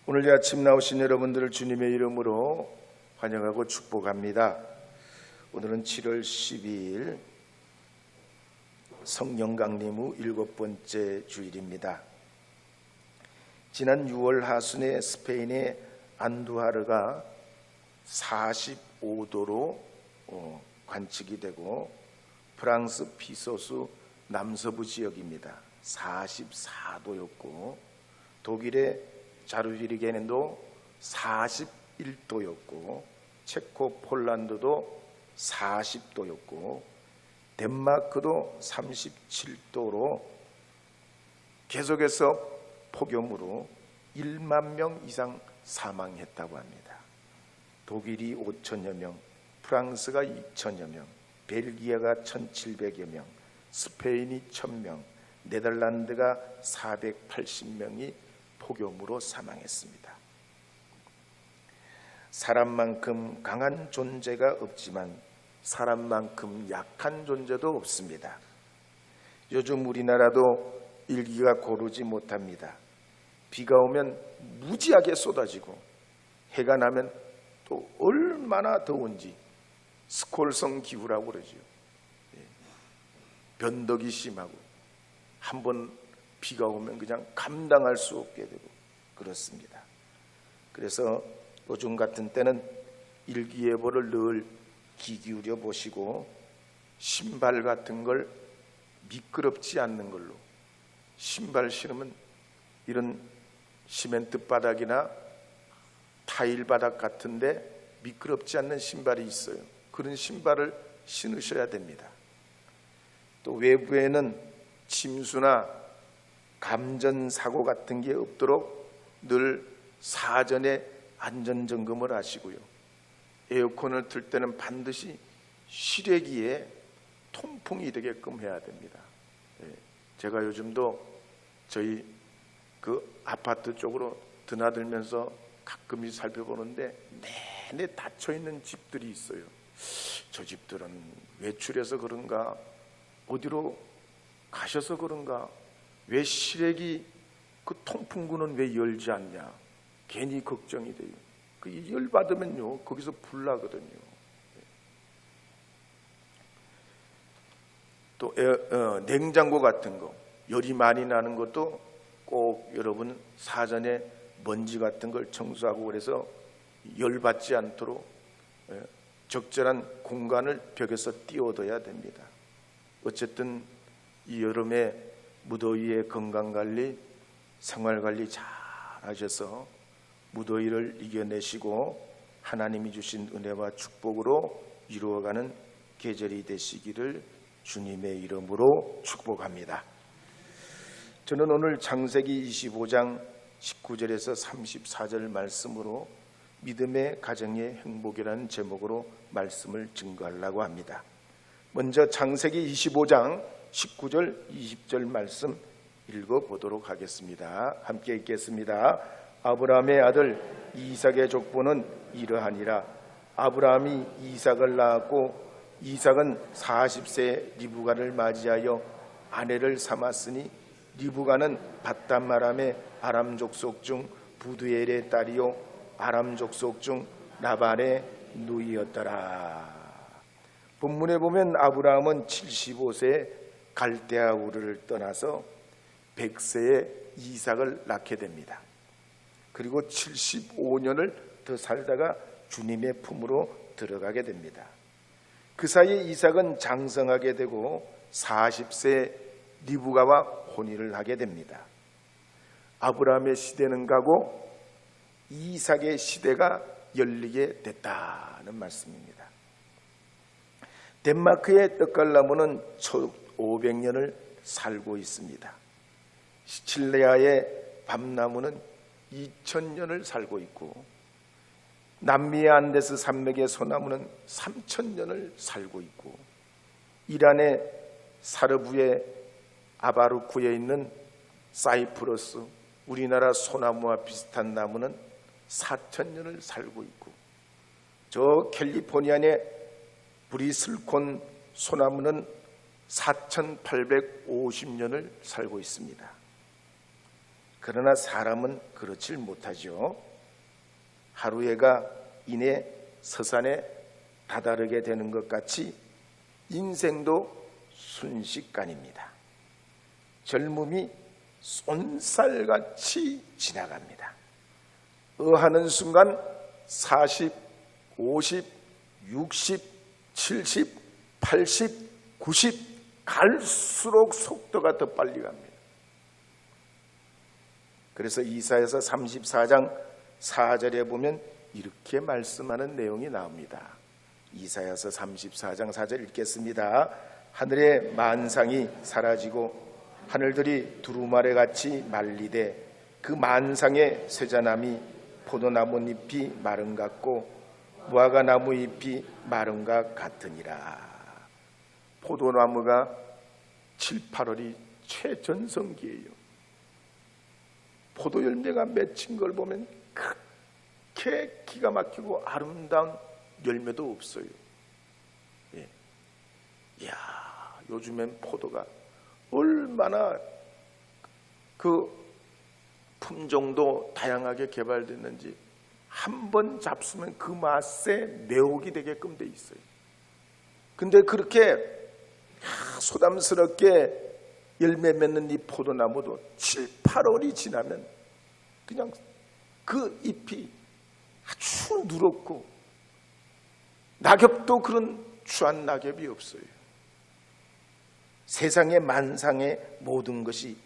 오늘 이 아침 나오신 여러분들을 주님의 이름으로 환영하고 축복합니다. 오늘은 7월 12일 성령 강림 후 7번째 주일입니다. 지난 6월 하순에 스페인의 안두하르가 45도로 관측이 되고 프랑스 피소수 남서부 지역입니다. 44도였고 독일의 자르비르겐도 41도였고 체코 폴란드도 40도였고 덴마크도 37도로 계속해서 폭염으로 1만 명 이상 사망했다고 합니다. 독일이 5천여 명, 프랑스가 2천여 명, 벨기에가 1,700여 명, 스페인이 1,000명, 네덜란드가 480명이 폭염으로 사망했습니다. 사람만큼 강한 존재가 없지만 사람만큼 약한 존재도 없습니다. 요즘 우리나라도 일기가 고르지 못합니다. 비가 오면 무지하게 쏟아지고 해가 나면 또 얼마나 더운지 스콜성 기후라고 그러죠. 변덕이 심하고 한번 비가 오면 그냥 감당할 수 없게 되고 그렇습니다. 그래서 요즘 같은 때는 일기예보를 늘 귀 기울여 보시고 신발 같은 걸 미끄럽지 않는 걸로, 신발 신으면 이런 시멘트 바닥이나 타일 바닥 같은데 미끄럽지 않는 신발이 있어요. 그런 신발을 신으셔야 됩니다. 또 외부에는 침수나 감전사고 같은 게 없도록 늘 사전에 안전점검을 하시고요. 에어컨을 틀 때는 반드시 실외기에 통풍이 되게끔 해야 됩니다. 제가 요즘도 저희 그 아파트 쪽으로 드나들면서 가끔씩 살펴보는데 내내 닫혀있는 집들이 있어요. 저 집들은 외출해서 그런가, 어디로 가셔서 그런가, 왜 실외기 그 통풍구는 왜 열지 않냐, 괜히 걱정이 돼요. 그 열 받으면요 거기서 불 나거든요. 또 냉장고 같은 거 열이 많이 나는 것도 꼭 여러분 사전에 먼지 같은 걸 청소하고 그래서 열 받지 않도록 적절한 공간을 벽에서 띄워둬야 됩니다. 어쨌든 이 여름에 무더위의 건강관리, 생활관리 잘 하셔서 무더위를 이겨내시고 하나님이 주신 은혜와 축복으로 이루어가는 계절이 되시기를 주님의 이름으로 축복합니다. 저는 오늘 창세기 25장 19절에서 34절 말씀으로 믿음의 가정의 행복이라는 제목으로 말씀을 증거하려고 합니다. 먼저 창세기 25장 19절 20절 말씀 읽어보도록 하겠습니다. 함께 읽겠습니다. 아브라함의 아들 이삭의 족보는 이러하니라. 아브라함이 이삭을 낳았고 이삭은 40세 리브가를 맞이하여 아내를 삼았으니 리브가는 밧단 아람의 아람 족속 중 부두엘의 딸이요 아람 족속 중 라반의 누이였더라. 본문에 보면 아브라함은 75세에 갈대아 우르를 떠나서 100세에 이삭을 낳게 됩니다. 그리고 75년을 더 살다가 주님의 품으로 들어가게 됩니다. 그 사이에 이삭은 장성하게 되고 40세 리브가와 혼인을 하게 됩니다. 아브라함의 시대는 가고 이삭의 시대가 열리게 됐다는 말씀입니다. 덴마크의 떡갈나무는 1500년을 살고 있습니다. 시칠리아의 밤나무는 2000년을 살고 있고 남미의 안데스 산맥의 소나무는 3000년을 살고 있고 이란의 사르부의 아바루쿠에 있는 사이프러스, 우리나라 소나무와 비슷한 나무는 4000년을 살고 있고 저 캘리포니아의 브리슬콘 소나무는 4850년을 살고 있습니다. 그러나 사람은 그렇질 못하죠. 하루해가 이내 서산에 다다르게 되는 것 같이 인생도 순식간입니다. 젊음이 쏜살같이 지나갑니다. 어하는 순간 40, 50, 60, 70, 80, 90 갈수록 속도가 더 빨리 갑니다. 그래서 이사야서 34장 4절에 보면 이렇게 말씀하는 내용이 나옵니다. 이사야서 34장 4절 읽겠습니다. 하늘의 만상이 사라지고 하늘들이 두루마리 같이 말리되 그 만상의 쇠자나미 포도나무 잎이 마른 것 같고 무화과나무 잎이 마른 것 같으니라. 포도나무가 7, 8월이 최전성기예요. 포도 열매가 맺힌 걸 보면 그렇게 기가 막히고 아름다운 열매도 없어요. 예. 이야, 요즘엔 포도가 얼마나 그 품종도 다양하게 개발됐는지 한 번 잡수면 그 맛에 매혹이 되게끔 돼 있어요. 근데 그렇게 소담스럽게 열매 맺는 이 포도나무도 7, 8월이 지나면 그냥 그 잎이 아주 누렇고 낙엽도 그런 추한 낙엽이 없어요. 세상의 만상의 모든 것이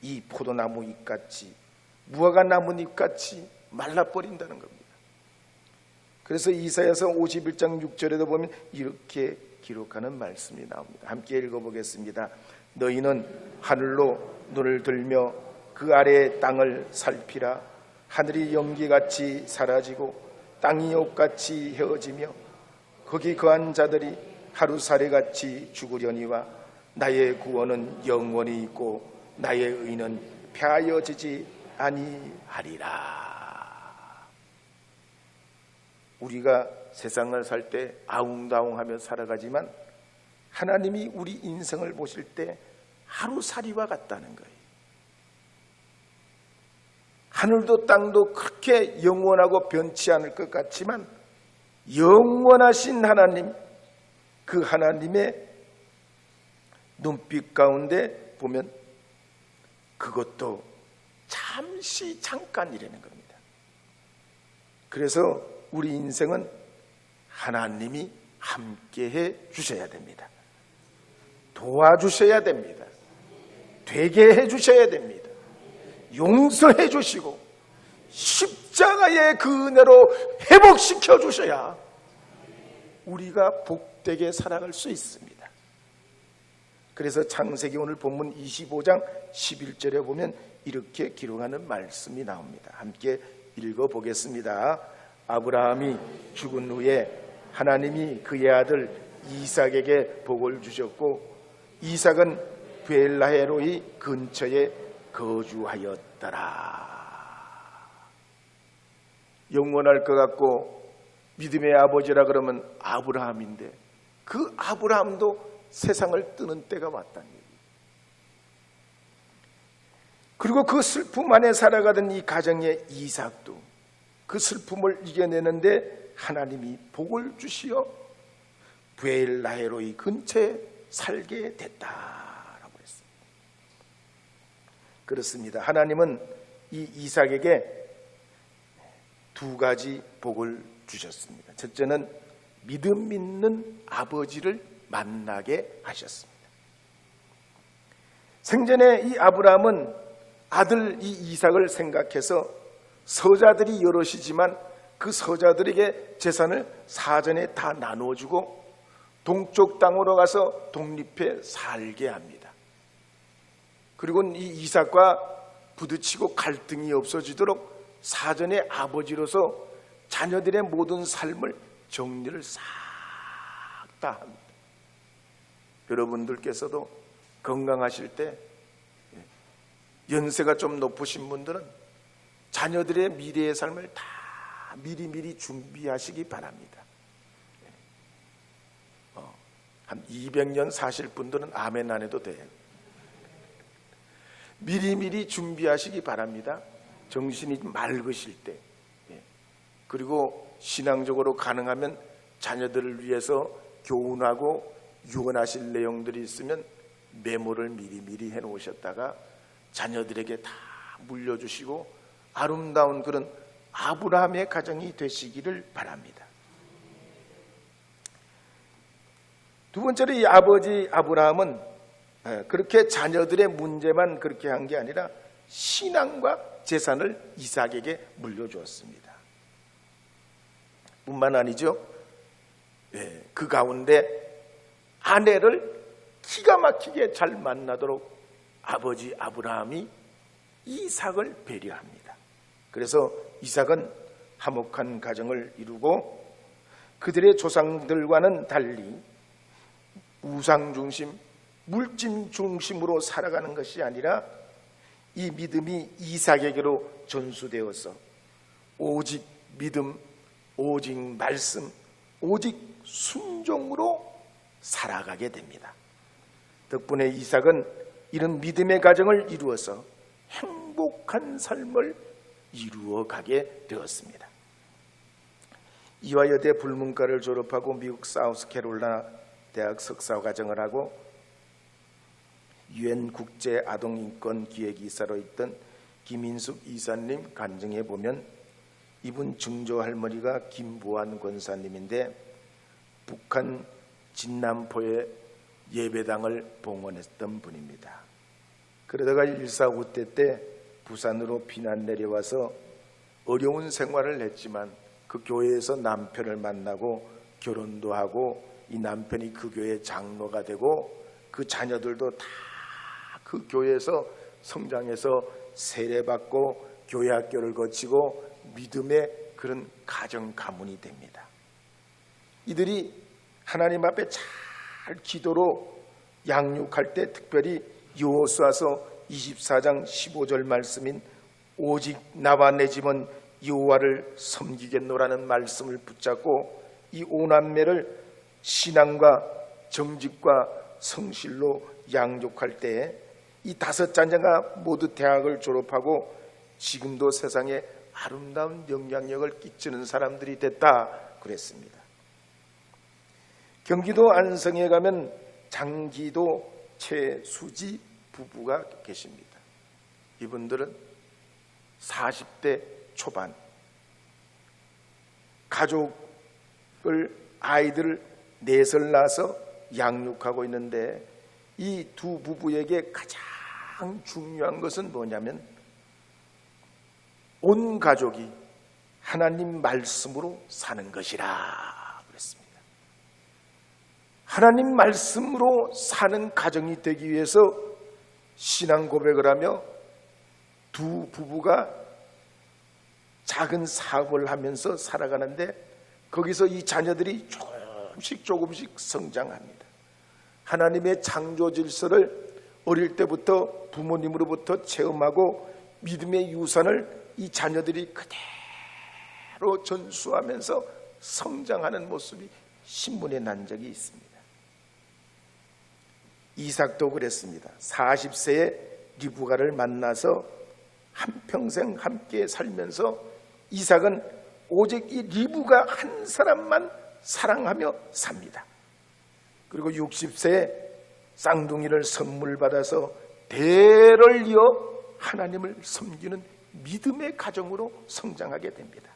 이 포도나무 잎같이 무화과나무 잎같이 말라버린다는 겁니다. 그래서 이사야서 51장 6절에도 보면 이렇게 기록하는 말씀이 나옵니다. 함께 읽어보겠습니다. 너희는 하늘로 눈을 들며 그 아래의 땅을 살피라. 하늘이 연기같이 사라지고 땅이 옷같이 헤어지며 거기 거한 자들이 하루살이같이 죽으려니와 나의 구원은 영원히 있고 나의 의는 폐하여지지 아니하리라. 우리가 세상을 살 때 아웅다웅하며 살아가지만 하나님이 우리 인생을 보실 때 하루살이와 같다는 거예요. 하늘도 땅도 그렇게 영원하고 변치 않을 것 같지만 영원하신 하나님, 그 하나님의 눈빛 가운데 보면 그것도 잠시 잠깐이라는 겁니다. 그래서 우리 인생은 하나님이 함께해 주셔야 됩니다. 도와주셔야 됩니다. 되게 해주셔야 됩니다. 용서해 주시고 십자가의 그 은혜로 회복시켜 주셔야 우리가 복되게 살아갈 수 있습니다. 그래서 창세기 오늘 본문 25장 11절에 보면 이렇게 기록하는 말씀이 나옵니다. 함께 읽어보겠습니다. 아브라함이 죽은 후에 하나님이 그의 아들 이삭에게 복을 주셨고 이삭은 베엘라헤로이 근처에 거주하였더라. 영원할 것 같고 믿음의 아버지라 그러면 아브라함인데 그 아브라함도 세상을 뜨는 때가 왔다는 얘기예요. 그리고 그 슬픔 안에 살아가던 이 가정의 이삭도 그 슬픔을 이겨내는데 하나님이 복을 주시어 베엘라헤로이 근처에 살게 됐다라고 했습니다. 그렇습니다. 하나님은 이 이삭에게 두 가지 복을 주셨습니다. 첫째는 믿음 있는 아버지를 만나게 하셨습니다. 생전에 이 아브라함은 아들 이 이삭을 생각해서 서자들이 여럿이지만 그 서자들에게 재산을 사전에 다 나눠주고 동쪽 땅으로 가서 독립해 살게 합니다. 그리고 이 이삭과 부딪히고 갈등이 없어지도록 사전에 아버지로서 자녀들의 모든 삶을 정리를 싹 다 합니다. 여러분들께서도 건강하실 때 연세가 좀 높으신 분들은 자녀들의 미래의 삶을 다 미리미리 준비하시기 바랍니다. 한 200년 사실 분들은 아멘 안 해도 돼요. 미리미리 준비하시기 바랍니다. 정신이 맑으실 때. 그리고 신앙적으로 가능하면 자녀들을 위해서 교훈하고 유언하실 내용들이 있으면 메모를 미리미리 해놓으셨다가 자녀들에게 다 물려주시고 아름다운 그런 아브라함의 가정이 되시기를 바랍니다. 두 번째로 이 아버지 아브라함은 그렇게 자녀들의 문제만 그렇게 한 게 아니라 신앙과 재산을 이삭에게 물려주었습니다. 뿐만 아니죠. 그 가운데 아내를 기가 막히게 잘 만나도록 아버지 아브라함이 이삭을 배려합니다. 그래서 이삭은 화목한 가정을 이루고 그들의 조상들과는 달리 우상 중심, 물질 중심으로 살아가는 것이 아니라 이 믿음이 이삭에게로 전수되어서 오직 믿음, 오직 말씀, 오직 순종으로 살아가게 됩니다. 덕분에 이삭은 이런 믿음의 가정을 이루어서 행복한 삶을 이루어가게 되었습니다. 이화여대 불문과를 졸업하고 미국 사우스캐롤라이나 대학 석사과정을 하고 UN 국제 아동인권 기획이사로 있던 김인숙 이사님 간증해 보면 이분 증조 할머니가 김보환 권사님인데 북한 진남포에 예배당을 봉헌했던 분입니다. 그러다가 1.4 때 부산으로 피난 내려와서 어려운 생활을 했지만 그 교회에서 남편을 만나고 결혼도 하고 이 남편이 그 교회 장로가 되고 그 자녀들도 다 그 교회에서 성장해서 세례받고 교회 학교를 거치고 믿음의 그런 가정 가문이 됩니다. 이들이 하나님 앞에 잘 기도로 양육할 때 특별히 여호수아서 24장 15절 말씀인 오직 나와 내 집은 여호와를 섬기겠노라는 말씀을 붙잡고 이 오남매를 신앙과 정직과 성실로 양육할 때에 이 5 자녀가 모두 대학을 졸업하고 지금도 세상에 아름다운 영향력을 끼치는 사람들이 됐다 그랬습니다. 경기도 안성에 가면 장기도 최수지 부부가 계십니다. 이분들은 40대 초반 아이들을 4살 낳아서 양육하고 있는데 이 두 부부에게 가장 중요한 것은 뭐냐면 온 가족이 하나님 말씀으로 사는 것이라 그랬습니다. 하나님 말씀으로 사는 가정이 되기 위해서 신앙 고백을 하며 두 부부가 작은 사업을 하면서 살아가는데 거기서 이 자녀들이 조금씩 성장합니다. 하나님의 창조 질서를 어릴 때부터 부모님으로부터 체험하고 믿음의 유산을 이 자녀들이 그대로 전수하면서 성장하는 모습이 신문에 난 적이 있습니다. 이삭도 그랬습니다. 40세에 리브가를 만나서 한평생 함께 살면서 이삭은 오직 이 리브가 한 사람만 사랑하며 삽니다. 그리고 60세에 쌍둥이를 선물 받아서 대를 이어 하나님을 섬기는 믿음의 가정으로 성장하게 됩니다.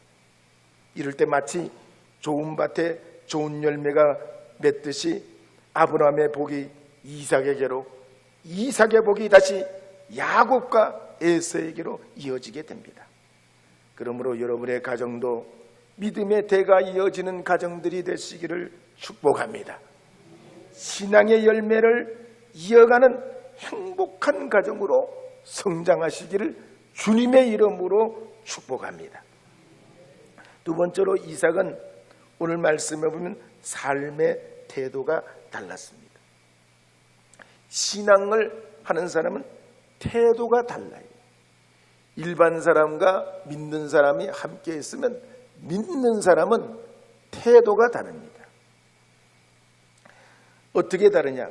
이럴 때 마치 좋은 밭에 좋은 열매가 맺듯이 아브라함의 복이 이삭에게로, 이삭의 복이 다시 야곱과 에서에게로 이어지게 됩니다. 그러므로 여러분의 가정도 믿음의 대가 이어지는 가정들이 되시기를 축복합니다. 신앙의 열매를 이어가는 행복한 가정으로 성장하시기를 주님의 이름으로 축복합니다. 두 번째로 이삭은 오늘 말씀에 보면 삶의 태도가 달랐습니다. 신앙을 하는 사람은 태도가 달라요. 일반 사람과 믿는 사람이 함께 있으면 믿는 사람은 태도가 다릅니다. 어떻게 다르냐?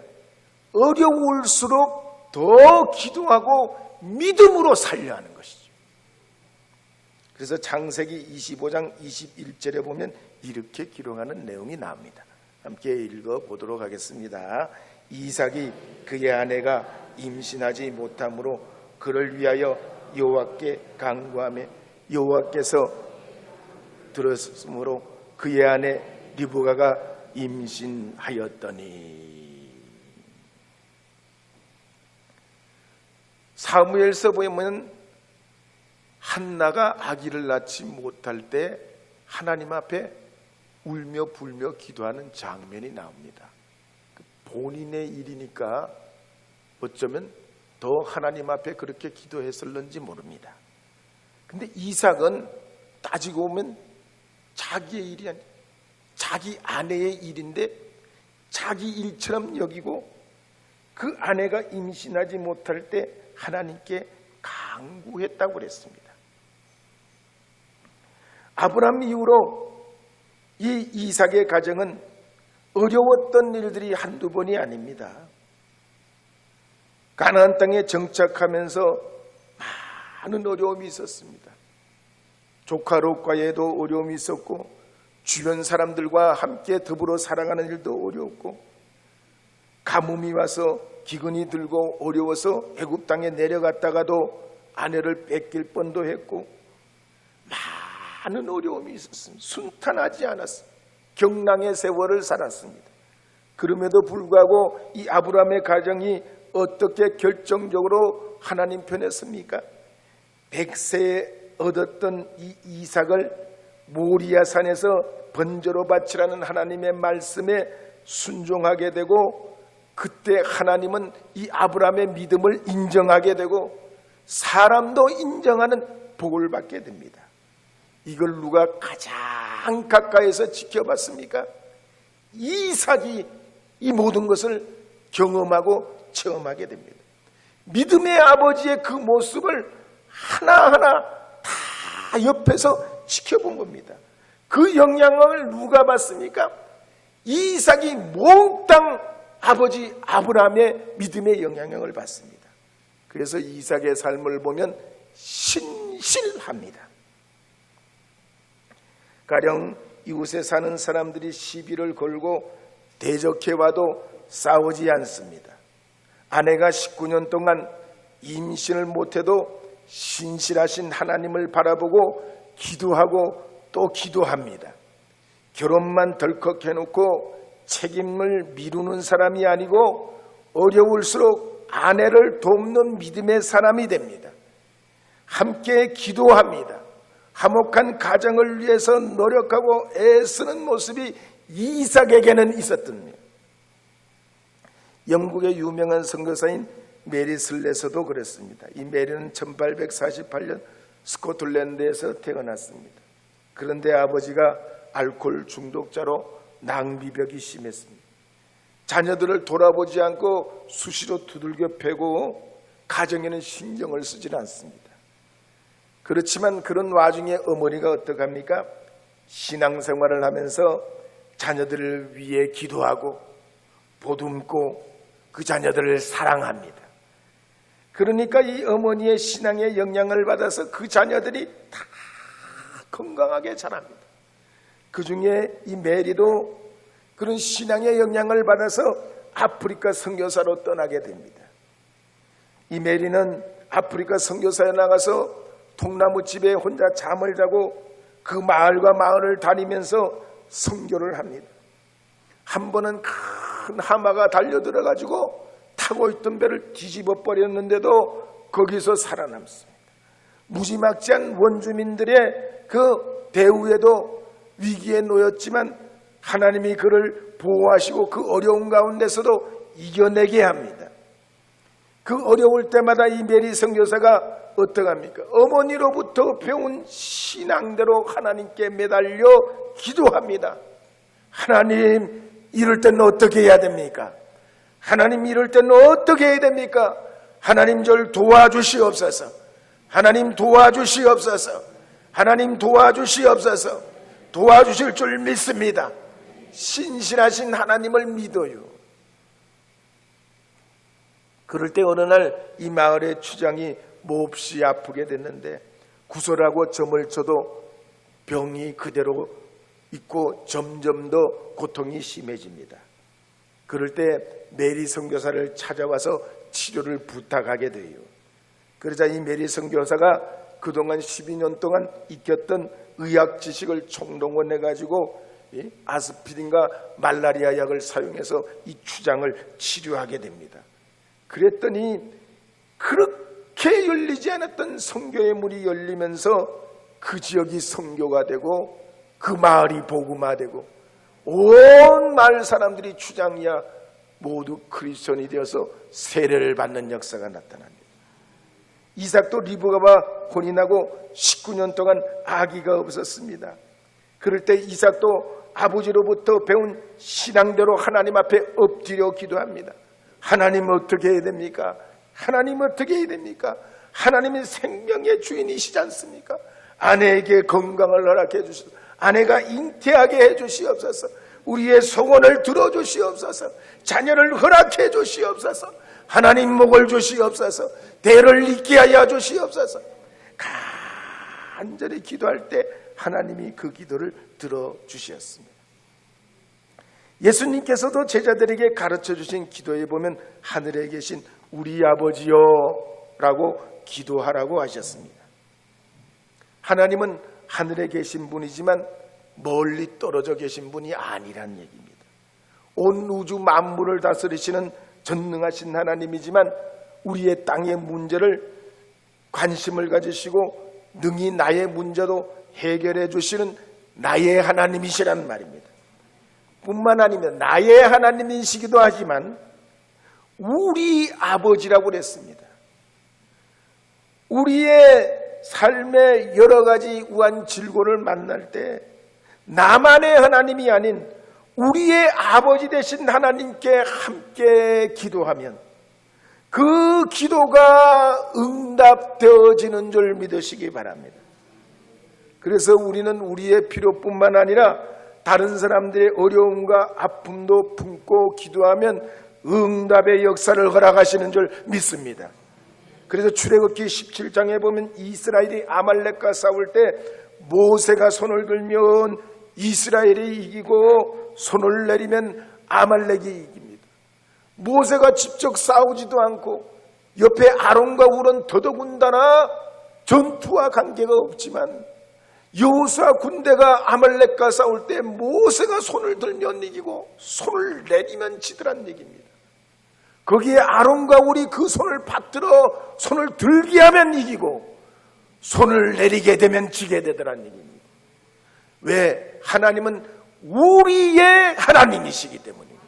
어려울수록 더 기도하고 믿음으로 살려 하는 것이죠. 그래서 창세기 25장 21절에 보면 이렇게 기록하는 내용이 나옵니다. 함께 읽어보도록 하겠습니다. 이삭이 그의 아내가 임신하지 못함으로 그를 위하여 여호와께 간구하며 여호와께서 들었으므로 그의 아내 리브가가 임신하였더니. 사무엘서 보면 한나가 아기를 낳지 못할 때 하나님 앞에 울며 불며 기도하는 장면이 나옵니다. 본인의 일이니까 어쩌면 더 하나님 앞에 그렇게 기도했을는지 모릅니다. 근데 이삭은 따지고 보면 자기의 일이 아니라 자기 아내의 일인데 자기 일처럼 여기고 그 아내가 임신하지 못할 때 하나님께 간구했다고 그랬습니다. 아브라함 이후로 이 이삭의 가정은 어려웠던 일들이 한두 번이 아닙니다. 가나안 땅에 정착하면서 많은 어려움이 있었습니다. 조카 롯과에도 어려움이 있었고 주변 사람들과 함께 더불어 살아가는 일도 어려웠고 가뭄이 와서 기근이 들고 어려워서 애굽 땅에 내려갔다가도 아내를 뺏길 뻔도 했고 많은 어려움이 있었습니다. 순탄하지 않았습니다. 경랑의 세월을 살았습니다. 그럼에도 불구하고 이 아브라함의 가정이 어떻게 결정적으로 하나님 편에 섭니까? 100세에 얻었던 이 이삭을 모리아산에서 번제로 바치라는 하나님의 말씀에 순종하게 되고 그때 하나님은 이 아브라함의 믿음을 인정하게 되고 사람도 인정하는 복을 받게 됩니다. 이걸 누가 가장 가까이서 지켜봤습니까? 이삭이 이 모든 것을 경험하고 체험하게 됩니다. 믿음의 아버지의 그 모습을 하나하나 다 옆에서 지켜본 겁니다. 그 영향을 누가 받습니까? 이삭이 몽땅 아버지 아브라함의 믿음의 영향을 받습니다. 그래서 이삭의 삶을 보면 신실합니다. 가령 이웃에 사는 사람들이 시비를 걸고 대적해와도 싸우지 않습니다. 아내가 19년 동안 임신을 못해도 신실하신 하나님을 바라보고 기도하고 또 기도합니다. 결혼만 덜컥 해놓고 책임을 미루는 사람이 아니고 어려울수록 아내를 돕는 믿음의 사람이 됩니다. 함께 기도합니다. 화목한 가정을 위해서 노력하고 애쓰는 모습이 이삭에게는 있었답니다. 영국의 유명한 선교사인 메리 슬레서도 그랬습니다. 이 메리는 1848년 스코틀랜드에서 태어났습니다. 그런데 아버지가 알코올 중독자로 낭비벽이 심했습니다. 자녀들을 돌아보지 않고 수시로 두들겨 패고 가정에는 신경을 쓰지 않습니다. 그렇지만 그런 와중에 어머니가 어떡합니까? 신앙생활을 하면서 자녀들을 위해 기도하고 보듬고 그 자녀들을 사랑합니다. 그러니까 이 어머니의 신앙의 영향을 받아서 그 자녀들이 다 건강하게 자랍니다. 그 중에 이 메리도 그런 신앙의 영향을 받아서 아프리카 선교사로 떠나게 됩니다. 이 메리는 아프리카 선교사에 나가서 통나무집에 혼자 잠을 자고 그 마을과 마을을 다니면서 선교를 합니다. 한 번은 큰 하마가 달려들어가지고 타고 있던 배를 뒤집어 버렸는데도 거기서 살아남습니다. 무지막지한 원주민들의 그 대우에도 위기에 놓였지만 하나님이 그를 보호하시고 그 어려운 가운데서도 이겨내게 합니다. 그 어려울 때마다 이 메리 선교사가 어떡합니까? 어머니로부터 배운 신앙대로 하나님께 매달려 기도합니다. 하나님, 이럴 때는 어떻게 해야 됩니까? 하나님, 이럴 때는 어떻게 해야 됩니까? 하나님, 저를 도와주시옵소서. 하나님, 도와주시옵소서. 하나님, 도와주시옵소서. 도와주실 줄 믿습니다. 신실하신 하나님을 믿어요. 그럴 때 어느 날 이 마을의 추장이 몹시 아프게 됐는데 구설하고 점을 쳐도 병이 그대로 있고 점점 더 고통이 심해집니다. 그럴 때 메리 선교사를 찾아와서 치료를 부탁하게 돼요. 그러자 이 메리 선교사가 그동안 12년 동안 익혔던 의학 지식을 총동원해가지고 아스피린과 말라리아 약을 사용해서 이 추장을 치료하게 됩니다. 그랬더니 그렇게 열리지 않았던 선교의 문이 열리면서 그 지역이 선교가 되고 그 마을이 복음화되고 온 마을 사람들이 추장이야 모두 크리스천이 되어서 세례를 받는 역사가 나타납니다. 이삭도 리브가와 혼인하고 19년 동안 아기가 없었습니다. 그럴 때 이삭도 아버지로부터 배운 신앙대로 하나님 앞에 엎드려 기도합니다. 하나님 어떻게 해야 됩니까? 하나님 어떻게 해야 됩니까? 하나님이 생명의 주인이시지 않습니까? 아내에게 건강을 허락해 주시옵소서. 아내가 잉태하게 해 주시옵소서. 우리의 소원을 들어주시옵소서. 자녀를 허락해 주시옵소서. 하나님 목을 주시옵소서. 대를 잇게 하여 주시옵소서. 간절히 기도할 때 하나님이 그 기도를 들어주셨습니다. 예수님께서도 제자들에게 가르쳐 주신 기도에 보면 하늘에 계신 우리 아버지요 라고 기도하라고 하셨습니다. 하나님은 하늘에 계신 분이지만 멀리 떨어져 계신 분이 아니란 얘기입니다. 온 우주 만물을 다스리시는 전능하신 하나님이지만 우리의 땅의 문제를 관심을 가지시고 능히 나의 문제도 해결해 주시는 나의 하나님이시란 말입니다. 뿐만 아니라 나의 하나님이시기도 하지만 우리 아버지라고 그랬습니다. 우리의 삶의 여러 가지 우한 질고를 만날 때 나만의 하나님이 아닌 우리의 아버지 되신 하나님께 함께 기도하면 그 기도가 응답되어지는 줄 믿으시기 바랍니다. 그래서 우리는 우리의 필요뿐만 아니라 다른 사람들의 어려움과 아픔도 품고 기도하면 응답의 역사를 허락하시는 줄 믿습니다. 그래서 출애굽기 17장에 보면 이스라엘이 아말렉과 싸울 때 모세가 손을 들면 이스라엘이 이기고 손을 내리면 아말렉이 이깁니다. 모세가 직접 싸우지도 않고 옆에 아론과 훌은 더더군다나 전투와 관계가 없지만 여호수아 군대가 아말렉과 싸울 때 모세가 손을 들면 이기고 손을 내리면 지더란 얘기입니다. 거기에 아론과 훌이 그 손을 받들어 손을 들게 하면 이기고 손을 내리게 되면 지게 되더란 얘기입니다. 왜? 하나님은 우리의 하나님이시기 때문입니다.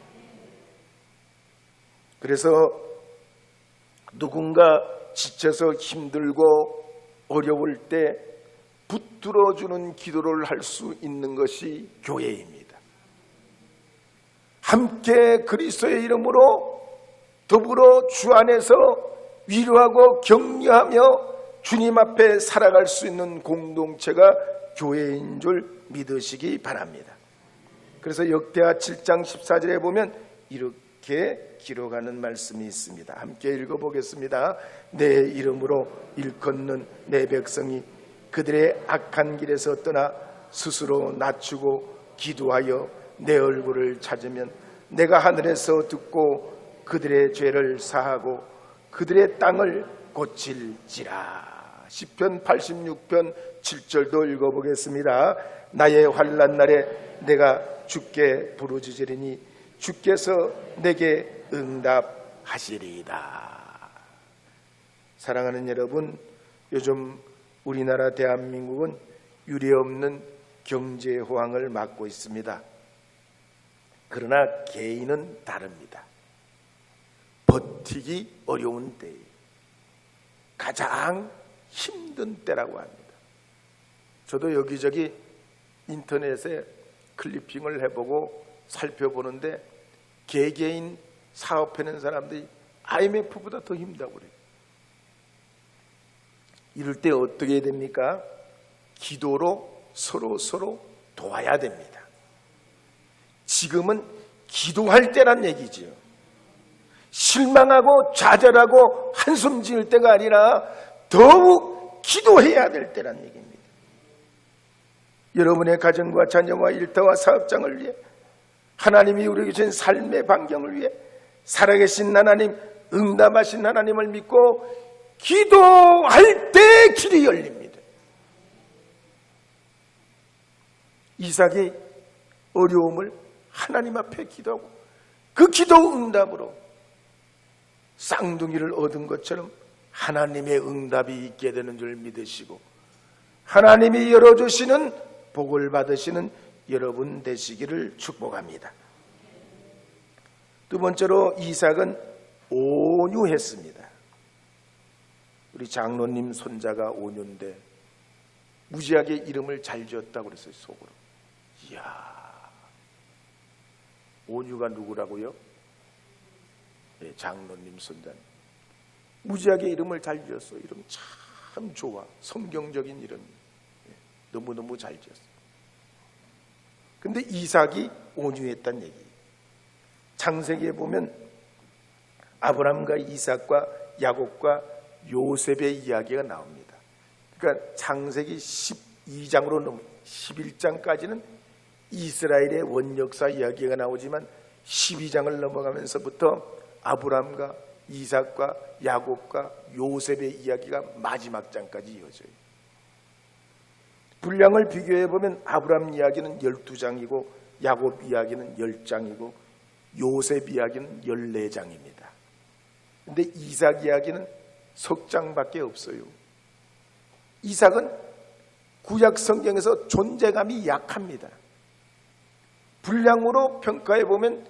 그래서 누군가 지쳐서 힘들고 어려울 때 붙들어주는 기도를 할 수 있는 것이 교회입니다. 함께 그리스도의 이름으로 더불어 주 안에서 위로하고 격려하며 주님 앞에 살아갈 수 있는 공동체가 교회인 줄 믿으시기 바랍니다. 그래서 역대하 7장 14절에 보면 이렇게 기록하는 말씀이 있습니다. 함께 읽어보겠습니다. 내 이름으로 일컫는 내 백성이 그들의 악한 길에서 떠나 스스로 낮추고 기도하여 내 얼굴을 찾으면 내가 하늘에서 듣고 그들의 죄를 사하고 그들의 땅을 고칠지라. 시편 86편 7절도 읽어보겠습니다. 나의 환난 날에 내가 주께 부르짖으리니 주께서 내게 응답하시리이다. 사랑하는 여러분, 요즘 우리나라 대한민국은 유례없는 경제 호황을 맞고 있습니다. 그러나 개인은 다릅니다. 버티기 어려운 때에 가장 힘든 때라고 합니다. 저도 여기저기 인터넷에 클리핑을 해보고 살펴보는데 개개인 사업하는 사람들이 IMF보다 더 힘들다고 그래요. 이럴 때 어떻게 해야 됩니까? 기도로 서로 도와야 됩니다. 지금은 기도할 때란 얘기지요. 실망하고 좌절하고 한숨 지을 때가 아니라 더욱 기도해야 될 때란 얘기입니다. 여러분의 가정과 자녀와 일터와 사업장을 위해, 하나님이 우리에게 주신 삶의 반경을 위해 살아계신 하나님, 응답하신 하나님을 믿고 기도할 때 길이 열립니다. 이삭이 어려움을 하나님 앞에 기도하고 그 기도 응답으로 쌍둥이를 얻은 것처럼 하나님의 응답이 있게 되는 줄 믿으시고 하나님이 열어주시는 복을 받으시는 여러분 되시기를 축복합니다. 두 번째로 이삭은 온유했습니다. 우리 장로님 손자가 온유인데 무지하게 이름을 잘 지었다고 그랬어요. 속으로. 이야, 온유가 누구라고요? 네, 장로님 손자님. 무지하게 이름을 잘 지었어. 이름 참 좋아. 성경적인 이름. 네, 너무너무 잘 지었어. 근데 이삭이 온유했다는 얘기. 창세기에 보면 아브라함과 이삭과 야곱과 요셉의 이야기가 나옵니다. 그러니까 창세기 12장으로 넘어 11장까지는 이스라엘의 원역사 이야기가 나오지만 12장을 넘어가면서부터 아브라함과 이삭과 야곱과 요셉의 이야기가 마지막 장까지 이어져요. 분량을 비교해 보면 아브라함 이야기는 12장이고 야곱 이야기는 10장이고 요셉 이야기는 14장입니다. 근데 이삭 이야기는 석 장밖에 없어요. 이삭은 구약 성경에서 존재감이 약합니다. 분량으로 평가해 보면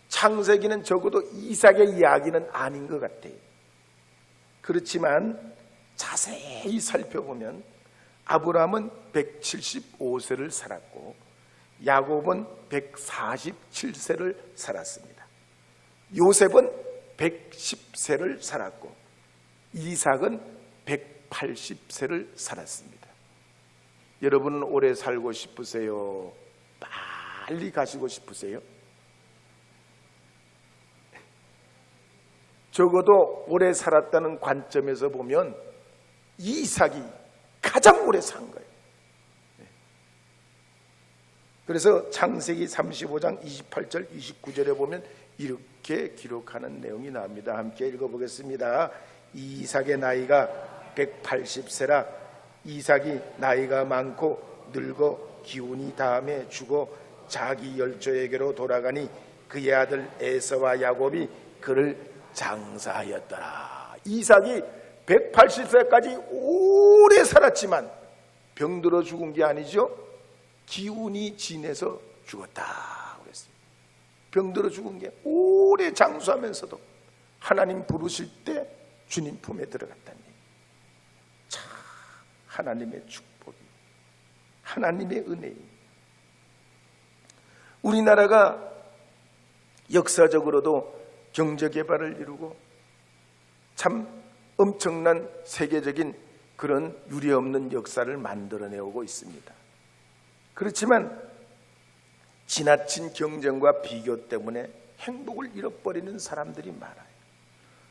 창세기는 적어도 이삭의 이야기는 아닌 것 같아요. 그렇지만 자세히 살펴보면 아브라함은 175세를 살았고 야곱은 147세를 살았습니다. 요셉은 110세를 살았고 이삭은 180세를 살았습니다. 여러분은 오래 살고 싶으세요? 빨리 가시고 싶으세요? 적어도 오래 살았다는 관점에서 보면 이삭이 가장 오래 산 거예요. 그래서 창세기 35장 28절 29절에 보면 이렇게 기록하는 내용이 나옵니다. 함께 읽어보겠습니다. 이삭의 나이가 180세라 이삭이 나이가 많고 늙어 기운이 다함에 죽어 자기 열조에게로 돌아가니 그의 아들 에서와 야곱이 그를 장사하였더라. 이삭이 180세까지 오래 살았지만 병들어 죽은 게 아니죠. 기운이 진해서 죽었다 그랬어요. 병들어 죽은 게 오래 장수하면서도 하나님 부르실 때 주님 품에 들어갔다니. 참 하나님의 축복이, 하나님의 은혜이. 우리나라가 역사적으로도 경제개발을 이루고 참 엄청난 세계적인 그런 유례없는 역사를 만들어내오고 있습니다. 그렇지만 지나친 경쟁과 비교 때문에 행복을 잃어버리는 사람들이 많아요.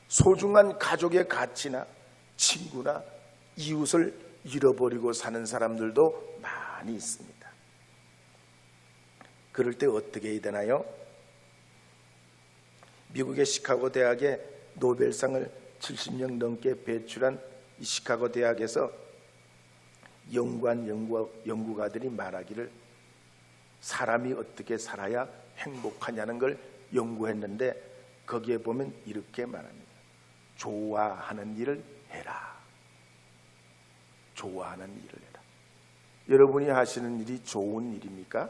소중한 가족의 가치나 친구나 이웃을 잃어버리고 사는 사람들도 많이 있습니다. 그럴 때 어떻게 해야 되나요? 미국의 시카고 대학의 노벨상을 70년 넘게 배출한 이 시카고 대학에서 연구한 연구가들이 말하기를 사람이 어떻게 살아야 행복하냐는 걸 연구했는데 거기에 보면 이렇게 말합니다. 좋아하는 일을 해라. 좋아하는 일을 해라. 여러분이 하시는 일이 좋은 일입니까?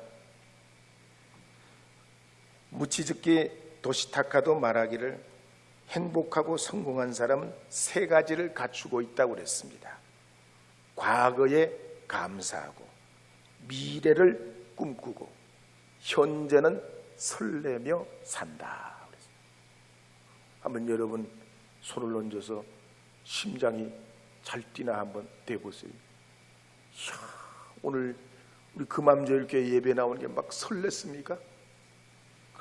무치즈키 도시타카도 말하기를 행복하고 성공한 사람은 세 가지를 갖추고 있다고 그랬습니다. 과거에 감사하고 미래를 꿈꾸고 현재는 설레며 산다. 한번 여러분 손을 얹어서 심장이 잘 뛰나 한번 대보세요. 이야, 오늘 우리 금암제일교회 예배 나오는 게 막 설렜습니까?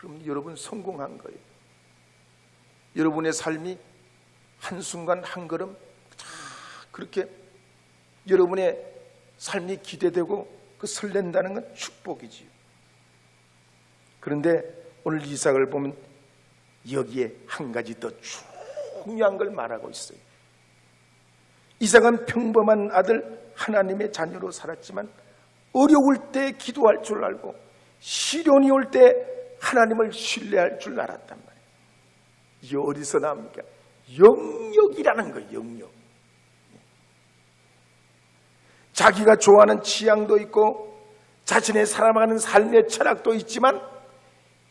그럼 여러분 성공한 거예요. 여러분의 삶이 한순간 한 걸음 쫙 그렇게 여러분의 삶이 기대되고 그 설렌다는 건 축복이지요. 그런데 오늘 이삭을 보면 여기에 한 가지 더 중요한 걸 말하고 있어요. 이삭은 평범한 아들, 하나님의 자녀로 살았지만 어려울 때 기도할 줄 알고 시련이 올 때 하나님을 신뢰할 줄 알았단 말이에요. 이게 어디서 나옵니까? 영역이라는 거예요. 영역. 자기가 좋아하는 취향도 있고 자신의 살아가는 삶의 철학도 있지만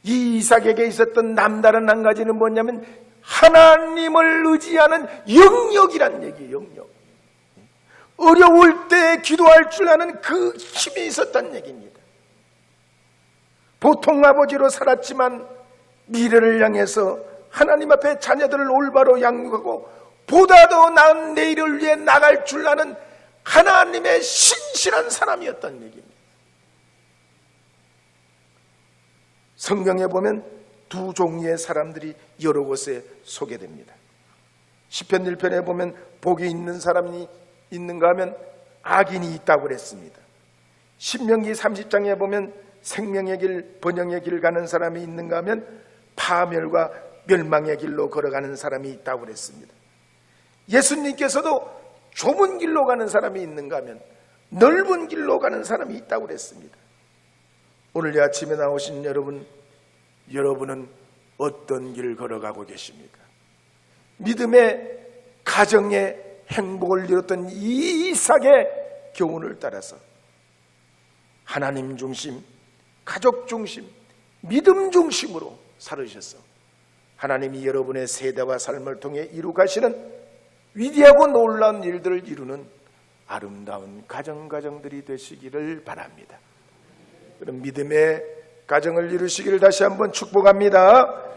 이 이삭에게 있었던 남다른 한 가지는 뭐냐면 하나님을 의지하는 영역이란 얘기예요. 영역. 어려울 때 기도할 줄 아는 그 힘이 있었단 얘기입니다. 보통 아버지로 살았지만 미래를 향해서 하나님 앞에 자녀들을 올바로 양육하고 보다 더 나은 내일을 위해 나갈 줄 아는 하나님의 신실한 사람이었단 얘기입니다. 성경에 보면 두 종류의 사람들이 여러 곳에 소개됩니다. 시편 1편에 보면 복이 있는 사람이 있는가 하면 악인이 있다고 그랬습니다. 신명기 30장에 보면 생명의 길, 번영의 길 가는 사람이 있는가 하면 파멸과 멸망의 길로 걸어가는 사람이 있다고 그랬습니다. 예수님께서도 좁은 길로 가는 사람이 있는가 하면 넓은 길로 가는 사람이 있다고 그랬습니다. 오늘 이 아침에 나오신 여러분은 어떤 길을 걸어가고 계십니까? 믿음의 가정의 행복을 이뤘던 이 이삭의 교훈을 따라서 하나님 중심, 가족 중심, 믿음 중심으로 살으셔서 하나님이 여러분의 세대와 삶을 통해 이루가시는 위대하고 놀라운 일들을 이루는 아름다운 가정들이 되시기를 바랍니다. 그럼 믿음의 가정을 이루시기를 다시 한번 축복합니다.